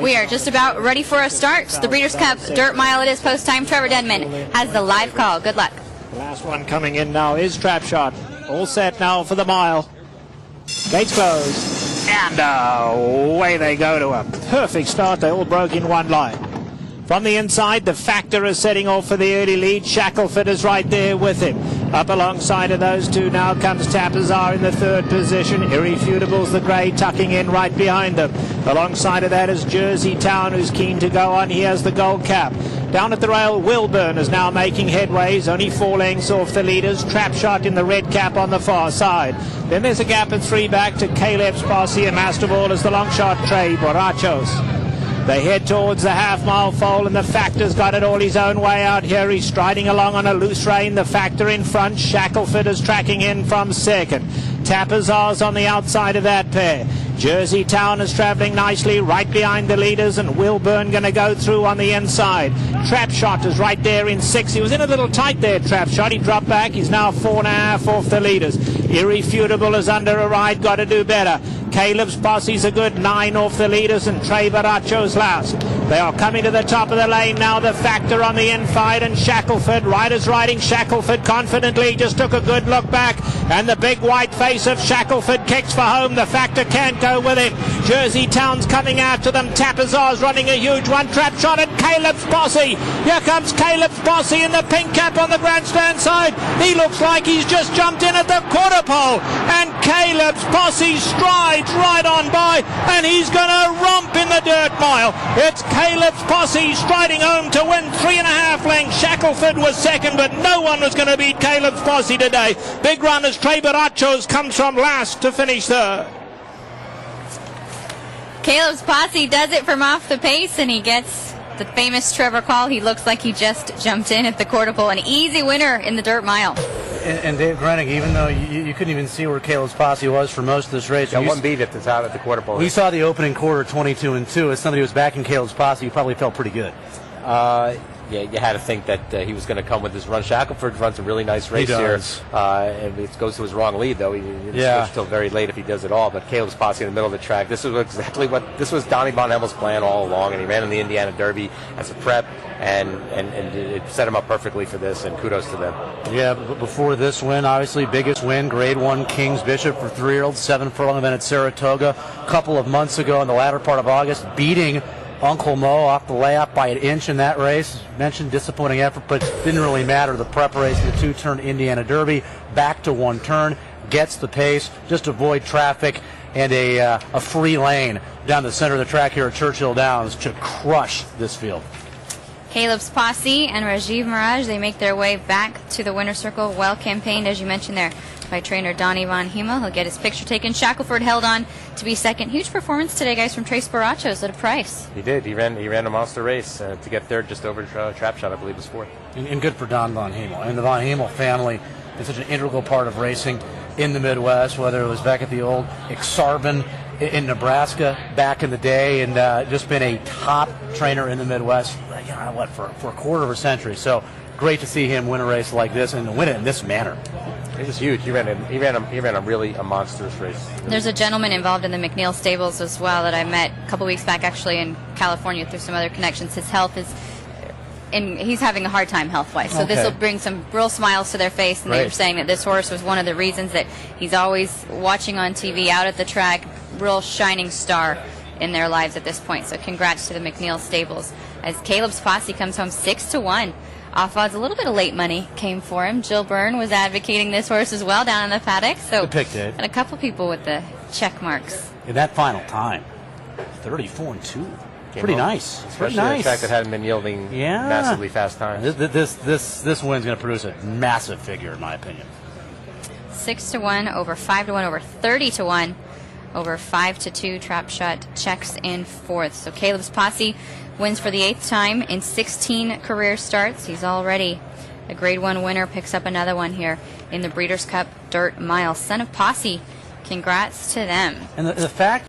We are just about ready for a start. The Breeders' Cup Dirt Mile it is post time. Trevor Denman has the live call. Good luck. The last one coming in now is Trap Shot. All set now for the mile. Gates closed. And away they go to a perfect start. They all broke in one line. From the inside, the Factor is setting off for the early lead. Shackleford is right there with him. Up alongside of those two now comes Tapazar in the third position. Irrefutable's the grey tucking in right behind them. Alongside of that is Jersey Town, who's keen to go on. He has the gold cap. Down at the rail, Wilburn is now making headways, only 4 lengths off the leaders. Trap Shot in the red cap on the far side. Then there's a gap at 3 back to Caleb's Posse, and Masterball is the long shot Trey Borrachos. They head towards the half-mile foal, and the Factor's got it all his own way out here. He's striding along on a loose rein. The Factor in front. Shackleford is tracking in from second. Tapazar's on the outside of that pair. Jersey Town is travelling nicely right behind the leaders, and Wilburn going to go through on the inside. Trap Shot is right there in 6. He was in a little tight there, Trap Shot. He dropped back. He's now 4.5 off the leaders. Irrefutable is under a ride. Got to do better. Caleb's Posse's a good 9 off the leaders, and Trey Baracho's last. They are coming to the top of the lane now. The Factor on the inside, and Shackleford. Riders riding Shackleford confidently. Just took a good look back, and the big white face of Shackleford kicks for home. The Factor can't go with him. Jersey Town's coming after them. Tapazar's running a huge one. Trap Shot and Caleb's Posse. Here comes Caleb's Posse in the pink cap on the grandstand side. He looks like he's just jumped in at the quarter pole, and Caleb's Posse strides right on by, and he's going to romp in the dirt mile. It's Caleb's Posse striding home to win 3.5 lengths. Shackleford was second, but no one was going to beat Caleb's Posse today. Big run as Trey Barachos comes from last to finish third. Caleb's Posse does it from off the pace, and he gets the famous Trevor call. He looks like he just jumped in at the quarter pole. An easy winner in the dirt mile. And Dave Grenig, even though you couldn't even see where Caleb's Posse was for most of this race. Yeah, one beat at the top at the quarter pole. We saw the opening quarter 22-2. As somebody who was backing Caleb's Posse, you probably felt pretty good. Yeah, you had to think that he was going to come with this run. Shackleford runs a really nice race here. And it goes to his wrong lead, though. He didn't switch till very late if he does it all. But Caleb's Posse in the middle of the track. This was exactly this was Donnie Von Hemmel's plan all along, and he ran in the Indiana Derby as a prep, and it set him up perfectly for this, and kudos to them. Yeah, but before this win, obviously biggest win, Grade 1 King's Bishop for 3-year-olds, 7 furlong event at Saratoga a couple of months ago in the latter part of August, beating Uncle Mo off the layup by 1 inch in that race. Mentioned disappointing effort, but didn't really matter. The prep race, the 2-turn Indiana Derby, back to 1 turn, gets the pace, just avoid traffic, and a free lane down the center of the track here at Churchill Downs to crush this field. Caleb's Posse and Rajiv Mirage, they make their way back to the winner's circle. Well campaigned, as you mentioned there, by trainer Donnie Von Hemel. He'll get his picture taken. Shackleford held on to be second. Huge performance today, guys, from Trace Barachos at a price. He did. He ran a monster race to get third, just over Trap Shot, I believe, was fourth. And good for Don Von Hemel. And the Von Hemel family is such an integral part of racing in the Midwest, whether it was back at the old Exarban in Nebraska back in the day, and just been a top trainer in the Midwest, for a quarter of a century. So great to see him win a race like this and win it in this manner. It was huge. He ran a really monstrous race. There's a gentleman involved in the McNeil stables as well that I met a couple weeks back, actually, in California through some other connections. His health is, and he's having a hard time health-wise. So this will bring some real smiles to their face. And they were saying that this horse was one of the reasons that he's always watching on TV out at the track, real shining star in their lives at this point. So congrats to the McNeil stables as Caleb's Posse comes home 6-1. Off odds, a little bit of late money came for him. Jill Byrne was advocating this horse as well down in the paddock. So good pick, Dave. And a couple people with the check marks. In that final time, 34-2. Pretty nice. Especially a track that hadn't been yielding massively fast times. This win's going to produce a massive figure, in my opinion. 6-1, over 5-1, over 30-1, over 5-2. Trap Shot checks in fourth. So Caleb's Posse wins for the 8th time in 16 career starts. He's already a Grade 1 winner, picks up another one here in the Breeders' Cup Dirt Mile. Son of Posse, congrats to them. And the fact